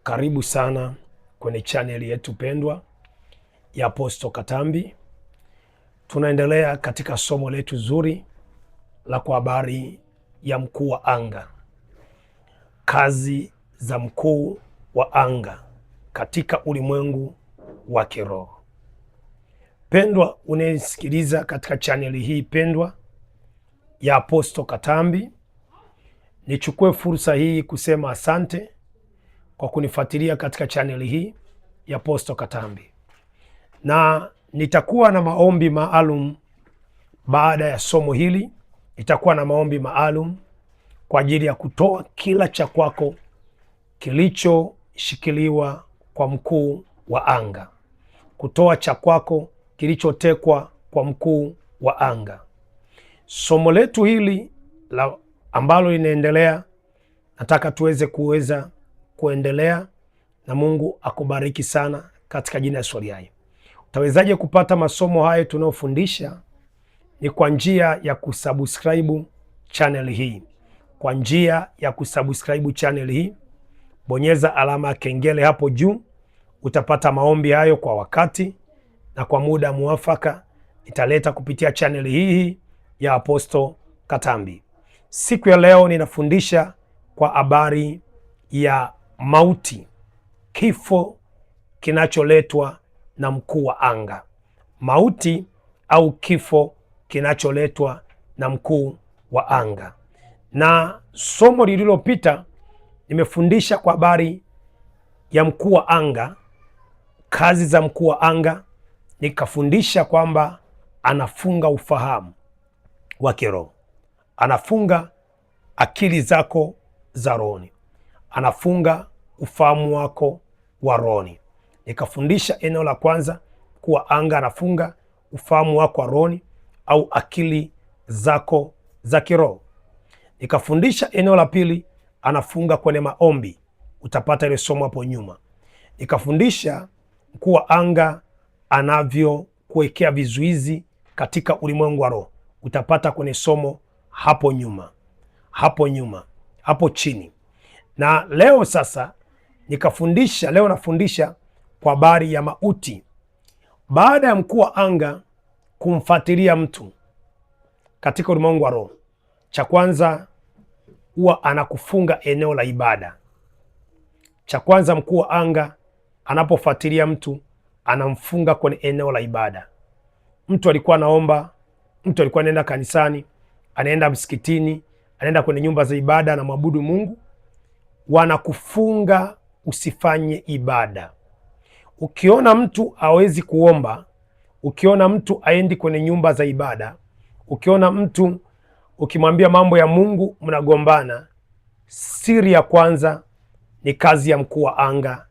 Karibu sana kwenye chaneli yetu pendwa ya Apostle Katambi. Tunaendelea katika somo letu zuri la kwa habari ya mkuu wa anga, kazi za mkuu wa anga katika ulimwengu wa kiroho. Pendwa unayesikiliza katika chaneli hii pendwa ya Apostle Katambi, nichukue fursa hii kusema asante kwa kunifuatilia katika chaneli hii ya Apostle Katambi, na nitakuwa na maombi maalum baada ya somo hili. Nitakuwa na maombi maalum kwa ajili ya kutoa kila cha kwako kilichoshikiliwa kwa mkuu wa anga, kutoa cha kwako kilichotekwa kwa mkuu wa anga. Somo letu hili ambalo linaendelea, nataka tuweze kuendelea, na Mungu akubariki sana katika jina la Yesu aliye hai. Utawezaje kupata masomo hayo tunayofundisha? Ni kwa njia ya kusubscribe channel hii. Kwa njia ya kusubscribe channel hii, bonyeza alama ya kengele hapo juu, utapata maombi hayo kwa wakati na kwa muda muafaka. Italeta kupitia channel hii ya Apostle Katambi. Siku ya leo ninafundisha kwa habari ya mauti, kifo kinacholetwa na mkuu wa anga. Mauti au kifo kinacholetwa na mkuu wa anga. Na somo lililopita nimefundisha kwa habari ya mkuu wa anga, kazi za mkuu wa anga. Nikafundisha kwamba anafunga ufahamu wa kiroho, anafunga akili zako za rohoni, anafunga ufahamu wako wa rohoni. Nikafundisha eneo la kwanza, kuwa anga anafunga ufahamu wako wa rohoni au akili zako za kiroho. Nikafundisha eneo la pili, anafunga kwenye maombi. Utapata ile somo hapo nyuma. Nikafundisha kuwa anga anavyokuwekea vizuizi katika ulimwengu wa roho. Utapata kwenye somo hapo nyuma, hapo chini. Na leo sasa leo nafundisha kwa habari ya mauti. Baada ya mkuu wa anga kumfuatilia mtu katika ulimwengu wa roho, cha kwanza huwa anakufunga eneo la ibada. Cha kwanza mkuu wa anga anapofuatilia mtu anamfunga kwenye eneo la ibada. Mtu alikuwa anaomba, mtu alikuwa anaenda kanisani, anaenda msikitini, anaenda kwenye nyumba za ibada, anamwabudu Mungu, wanakufunga usifanye ibada. Ukiona mtu hawezi kuomba, ukiona mtu aendi kwenye nyumba za ibada, ukiona mtu ukimwambia mambo ya Mungu mnagombana, siri ya kwanza ni kazi ya mkuu wa anga,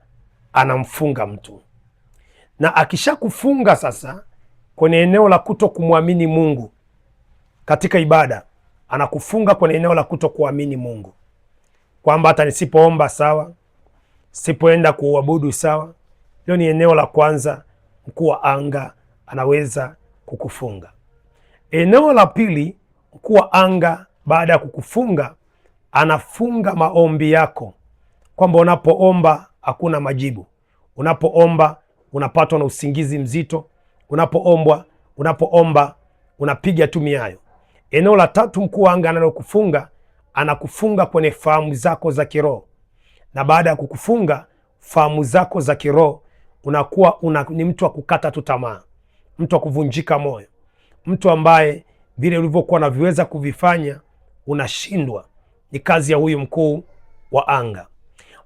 anamfunga mtu. Na akishakufunga sasa kwenye eneo la kuto kumwamini Mungu katika ibada, anakufunga kwenye eneo la kuto kuamini Mungu, kwamba hata nisipoomba sawa, sipoenda kuabudu sawa. Hilo ni eneo la kwanza, mkuu wa anga anaweza kukufunga. Eneo la pili, mkuu wa anga baada ya kukufunga anafunga maombi yako, kwamba unapoomba hakuna majibu, unapoomba unapatwa na usingizi mzito, unapoomba unapiga tu miayo. Eneo la tatu, mkuu wa anga analokufunga, anakufunga kwenye fahamu zako za kiroho. Na baada ya kukufunga fahamu zako za kiroho, unakuwa ni mtu wa kukata tu tamaa, mtu wa kuvunjika moyo, mtu ambaye vile ulivyokuwa unaviweza kuvifanya unashindwa. Ni kazi ya huyu mkuu wa anga.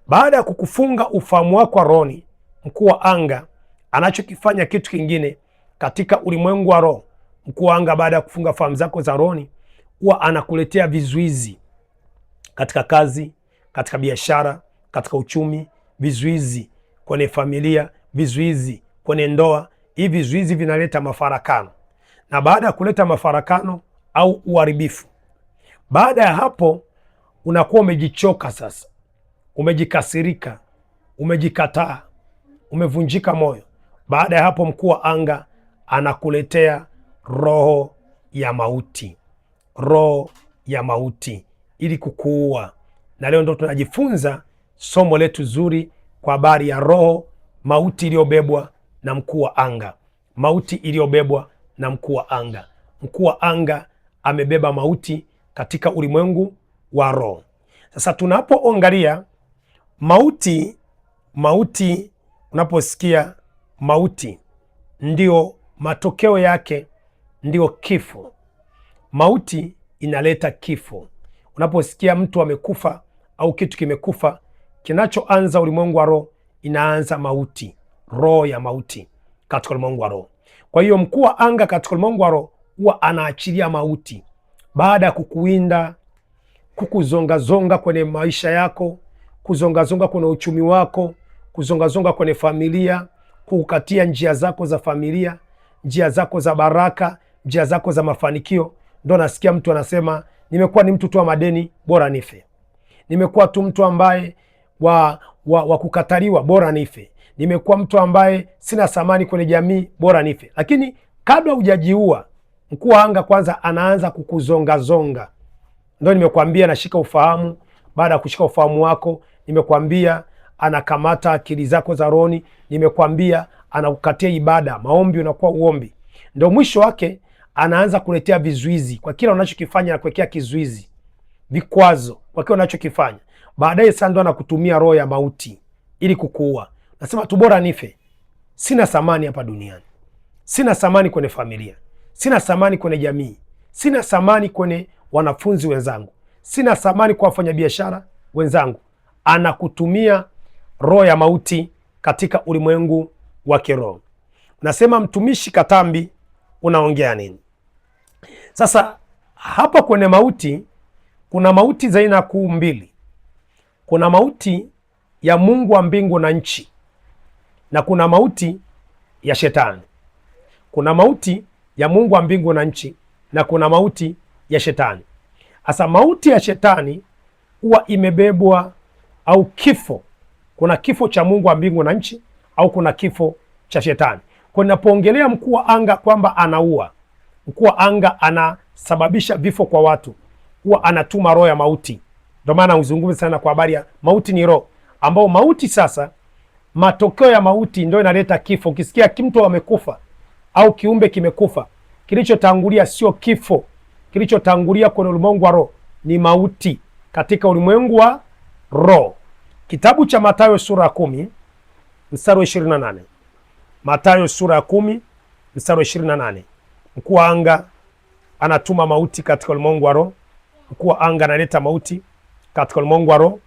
Baada ya kukufunga ufahamu wako wa rohoni, mkuu wa anga anachokifanya kitu kingine katika ulimwengu wa roho. Mkuu wa anga baada ya kufunga fahamu zako za rohoni, huwa anakuletea vizuizi katika kazi, katika biashara, katika uchumi, vizuizi kwenye familia, vizuizi kwenye ndoa. Hivi vizuizi vinaleta mafarakano, na baada ya kuleta mafarakano au uharibifu, baada ya hapo unakuwa umejichoka sasa, umejikasirika, umejikataa, umevunjika moyo. Baada ya hapo mkuu wa anga anakuletea roho ya mauti ili kukuua. Na leo ndo tunajifunza somo letu zuri kwa habari ya roho, mauti iliyobebwa na mkuu wa anga. Mauti iliyobebwa na mkuu wa anga. Mkuu wa anga amebeba mauti katika ulimwengu wa roho. Sasa tunapoangalia mauti, unaposikia mauti, ndio matokeo yake ndio kifo. Mauti inaleta kifo. Unaposikia mtu amekufa au kitu kimekufa, kinachoanza ulimwengu wa roho, inaanza mauti, roho ya mauti katika ulimwengu wa roho. Kwa hiyo mkuu wa anga katika ulimwengu wa roho huwa anaachilia mauti baada ya kukuwinda, kukuzongazonga kwenye maisha yako, kuzongazonga kwenye uchumi wako, kuzongazonga kwenye familia, kukatia njia zako za familia, njia zako za baraka, njia zako za mafanikio. Ndo nasikia mtu anasema, nimekuwa ni mtu tu wa madeni, bora nife. Nimekuwa tu mtu ambaye wa kukataliwa, bora nife. Nimekuwa mtu ambaye sina thamani kwenye jamii, bora nife. Lakini kabla hujajiua, mkuu wa anga kwanza anaanza kukuzongazonga. Ndio nimekwambia anashika ufahamu. Baada ya kushika ufahamu wako, nimekwambia anakamata akili zako za rohoni. Nimekwambia anakukatia ibada, maombi unakuwa uombi. Ndio mwisho wake anaanza kuletea vizuizi kwa kila unachokifanya, na kuwekea kizuizi, vikwazo kwa kila unachokifanya. Baadaye sasa ndo anakutumia roho ya mauti ili kukuua. Nasema tu bora nife. Sina thamani hapa duniani. Sina thamani kwenye familia. Sina thamani kwenye jamii. Sina thamani kwenye wanafunzi wenzangu. Sina thamani kwa wafanyabiashara wenzangu. Anakutumia roho ya mauti katika ulimwengu wa kiroho. Nasema mtumishi Katambi, unaongea nini? Sasa hapa kwenye mauti, kuna mauti za aina kuu mbili. Kuna mauti ya Mungu wa mbingu na nchi, na kuna mauti ya shetani. Kuna mauti ya Mungu wa mbingu na nchi, na kuna mauti ya shetani. Sasa mauti ya shetani huwa imebebwa, au kifo, kuna kifo cha Mungu wa mbingu na nchi, au kuna kifo cha shetani. Kwa ninapoongelea mkuu wa anga kwamba anaua, mkuu wa anga anasababisha vifo kwa watu, huwa anatuma roho ya mauti. Ndio maana uzungumze sana kwa habari ya mauti. Ni roho ambao mauti sasa, matokeo ya mauti ndio inaleta kifo. Ukisikia mtu amekufa au kiumbe kimekufa, kilichotangulia sio kifo. Kilichotangulia kwenye ulimwengu wa roho ni mauti katika ulimwengu wa roho. Kitabu cha Mathayo sura 10 mstari wa 28. Mathayo sura 10 mstari wa 28. Mkuu wa anga anatuma mauti katika ulimwengu wa roho. Mkuu wa anga analeta mauti katika ulimwengu wa roho,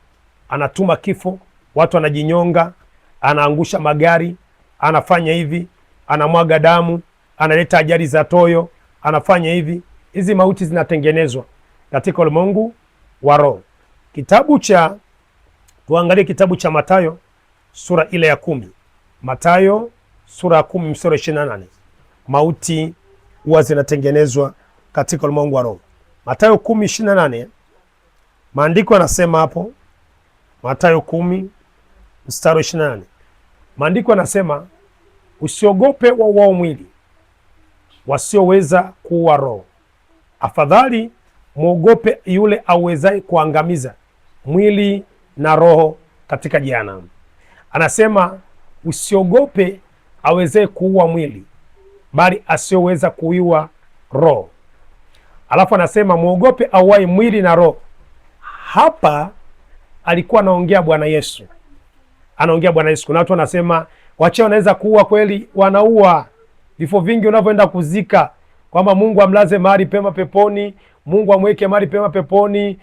anatuma kifo. Watu wanajinyonga, anaangusha magari, anafanya hivi, anamwaga damu, analeta ajali za toyo, anafanya hivi. Hizi mauti zinatengenezwa katika ulimwengu wa roho. Tuangalie kitabu cha Mathayo sura ile ya 10. Mathayo sura ya 10 mstari wa 28. Mauti huwa zinatengenezwa katika ulimwengu wa roho. Mathayo 10:28. Maandiko yanasema hapo, Mathayo 10 mstari wa 28. Maandiko yanasema, usiogope wauao mwili, wasioweza kuua roho. Afadhali muogope yule awezaye kuangamiza mwili na roho katika jehanamu. Anasema usiogope awezaye kuua mwili, bali asiyoweza kuua roho. Alafu anasema muogope auaye mwili na roho. Hapa alikuwa anaongea Bwana Yesu. Anaongea Bwana Yesu. Kuna watu wanasema wachawi wanaweza kuua. Kweli wanaua. Vifo vingi unavyoenda kuzika, kwamba Mungu amlaze mahali pema peponi, Mungu amweke mahali pema peponi,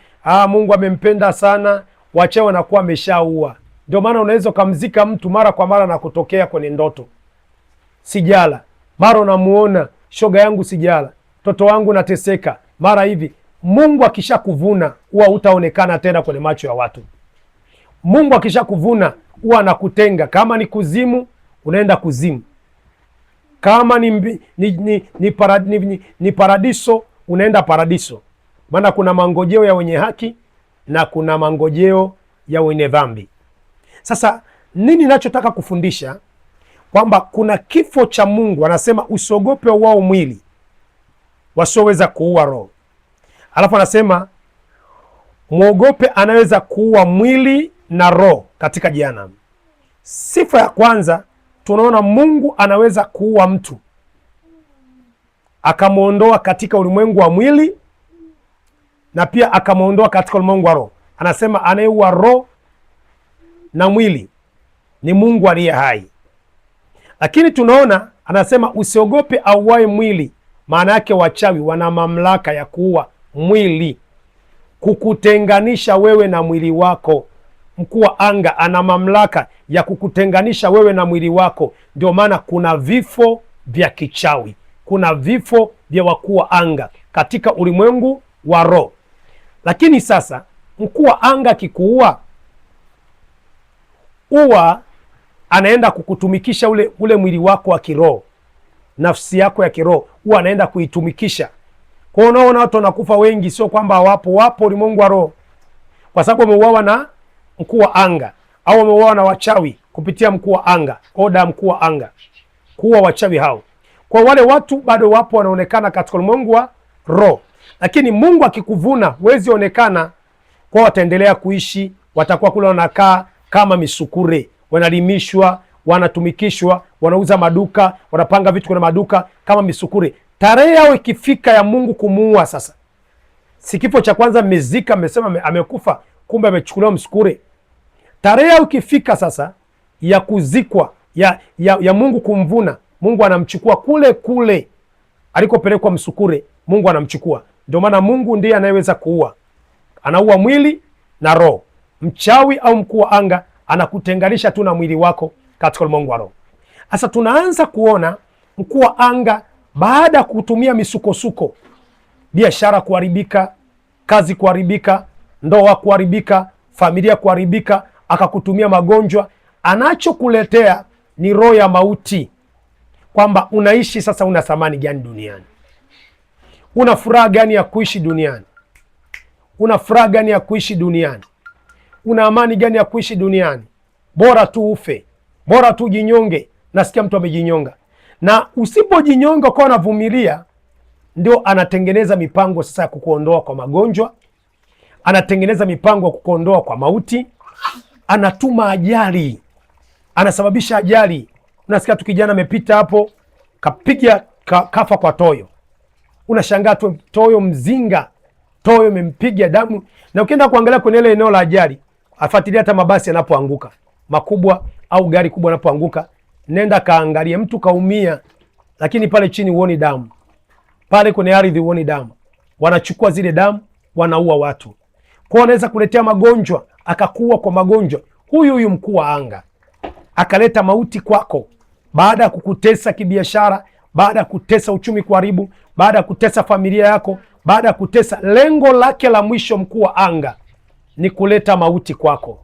Mungu amempenda sana, wachawi wanakuwa ameshaua. Ndio maana unaweza kumzika mtu mara kwa mara na kutokea kwenye ndoto, sijala, mara unamuona shoga yangu sijala, mtoto wangu nateseka, mara hivi. Mungu akishakuvuna huwa utaonekana tena kwenye macho ya watu. Mungu akishakuvuna huwa anakutenga. Kama ni kuzimu, unaenda kuzimu. Kama ni paradiso, unaenda paradiso. Maana kuna mangojeo ya wenye haki na kuna mangojeo ya wenye dhambi. Sasa nini ninachotaka kufundisha? Kwamba kuna kifo cha Mungu. Anasema usiogope wao mwili, wasioweza kuua roho. Alafu anasema muogope anaweza kuua mwili na roho katika jehanamu. Sifa ya kwanza, tunaona Mungu anaweza kuua mtu akamwondoa katika ulimwengu wa mwili na pia akamwondoa katika ulimwengu wa roho. Anasema anayeua roho na mwili ni Mungu aliye hai. Lakini tunaona anasema usiogope auaye mwili. Maana yake wachawi wana mamlaka ya kuua mwili, kukutenganisha wewe na mwili wako. Mkuu wa anga ana mamlaka ya kukutenganisha wewe na mwili wako. Ndio maana kuna vifo vya kichawi, kuna vifo vya wakuu wa anga katika ulimwengu wa roho. Lakini sasa mkuu wa anga akikuua, huwa anaenda kukutumikisha ule mwili wako wa kiroho, nafsi yako ya kiroho, huwa anaenda kuitumikisha. Kwa hiyo unaona watu wanakufa wengi, sio kwamba wapo ulimwengu wa roho, kwa sababu wameuawa na mkuu wa anga, au wameuawa na wachawi kupitia mkuu wa anga, oda ya mkuu wa anga kuua wachawi hao. Kwa wale watu bado wapo, wanaonekana katika ulimwengu wa roho, lakini Mungu akikuvuna huwezi onekana. Kwa wataendelea kuishi, watakuwa kule wanakaa kama misukure, wanalimishwa, wanatumikishwa, wanauza maduka, wanapanga vitu kwenye maduka kama misukure. Tarehe yao ikifika ya Mungu kumuua, sasa si kifo cha kwanza mmezika, mmesema amekufa, kumbe amechukuliwa msukure. Tarehe yao ikifika sasa ya kuzikwa, ya Mungu kumvuna, Mungu anamchukua kule kule alikopelekwa msukure, Mungu anamchukua. Ndio maana Mungu ndiye anayeweza kuua, anaua mwili na roho. Mchawi au mkuu wa anga anakutenganisha tu na mwili wako katika ulimwengu wa roho. Sasa tunaanza kuona mkuu wa anga baada ya kutumia misukosuko, biashara kuharibika, kazi kuharibika, ndoa kuharibika, familia kuharibika, akakutumia magonjwa, anachokuletea ni roho ya mauti, kwamba unaishi sasa, una thamani gani duniani? Una furaha gani ya kuishi duniani? Una furaha gani ya kuishi duniani? Una amani gani ya kuishi duniani? Bora tu ufe, bora tu jinyonge. Nasikia mtu amejinyonga, na usipojinyonga kwa unavumilia, ndio anatengeneza mipango sasa ya kukuondoa kwa magonjwa, anatengeneza mipango ya kukuondoa kwa mauti, anatuma ajali, anasababisha ajali. Unasikia tu kijana amepita hapo kapiga kafa kwa toyo, unashangaa tu toyo mzinga, toyo imempiga damu. Na ukienda kuangalia kwenye ile eneo la ajali, afuatilia hata mabasi yanapoanguka makubwa au gari kubwa yanapoanguka, nenda kaangalia, mtu kaumia, lakini pale chini huoni damu, pale kwenye ardhi huoni damu. Wanachukua zile damu, wanaua watu. Kwa anaweza kuletea magonjwa, akakuwa kwa magonjwa. Huyu mkuu wa anga akaleta mauti kwako, baada ya kukutesa kibiashara, baada ya kutesa uchumi kuharibu, baada ya kutesa familia yako, baada ya kutesa. Lengo lake la mwisho mkuu wa anga ni kuleta mauti kwako.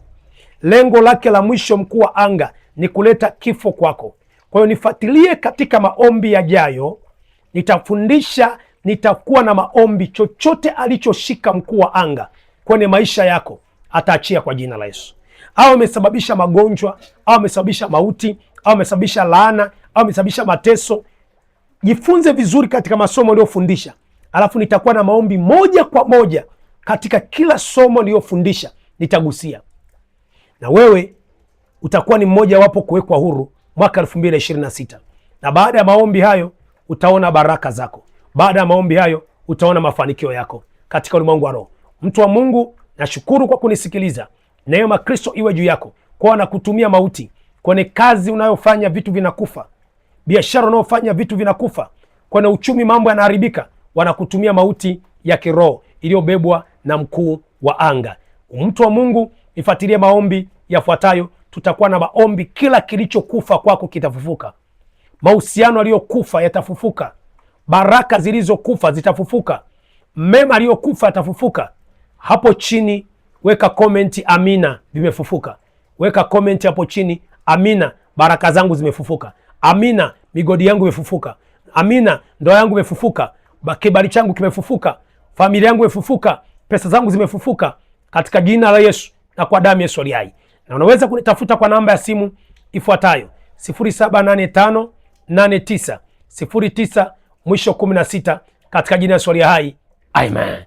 Lengo lake la mwisho mkuu wa anga ni kuleta kifo kwako. Kwa hiyo nifuatilie katika maombi yajayo, nitafundisha, nitakuwa na maombi. Chochote alichoshika mkuu wa anga kwenye maisha yako ataachia kwa jina la Yesu. Au amesababisha magonjwa, au amesababisha mauti, au amesababisha laana, au amesababisha mateso. Jifunze vizuri katika masomo aliyofundisha, alafu nitakuwa na maombi moja kwa moja katika kila somo niliyofundisha nitagusia, na wewe utakuwa ni mmoja wapo kuwekwa huru mwaka 2026. Na baada ya maombi hayo utaona baraka zako. Baada ya maombi hayo utaona mafanikio yako katika ulimwengu wa roho. Mtu wa Mungu, nashukuru kwa kunisikiliza. Neema Kristo iwe juu yako. Kwa anakutumia mauti kwenye kazi unayofanya, vitu vinakufa. Biashara unayofanya, vitu vinakufa. Kwenye uchumi mambo yanaharibika, wanakutumia mauti ya kiroho iliyobebwa na mkuu wa anga. Mtu wa Mungu, nifuatilie maombi yafuatayo. Tutakuwa na maombi, kila kilichokufa kwako kitafufuka. Mahusiano yaliyokufa yatafufuka. Baraka zilizokufa zitafufuka. Mema aliyokufa yatafufuka. Hapo chini weka komenti amina, vimefufuka. Weka komenti hapo chini, amina, baraka zangu zimefufuka. Amina, migodi yangu imefufuka. Amina, ndoa yangu imefufuka. Kibali changu kimefufuka. Familia yangu imefufuka. Pesa zangu zimefufuka katika jina la Yesu na kwa damu Yesu aliye hai. Na unaweza kunitafuta kwa namba ya simu ifuatayo 07858909 mwisho 16 katika jina la Yesu aliye hai. Amen.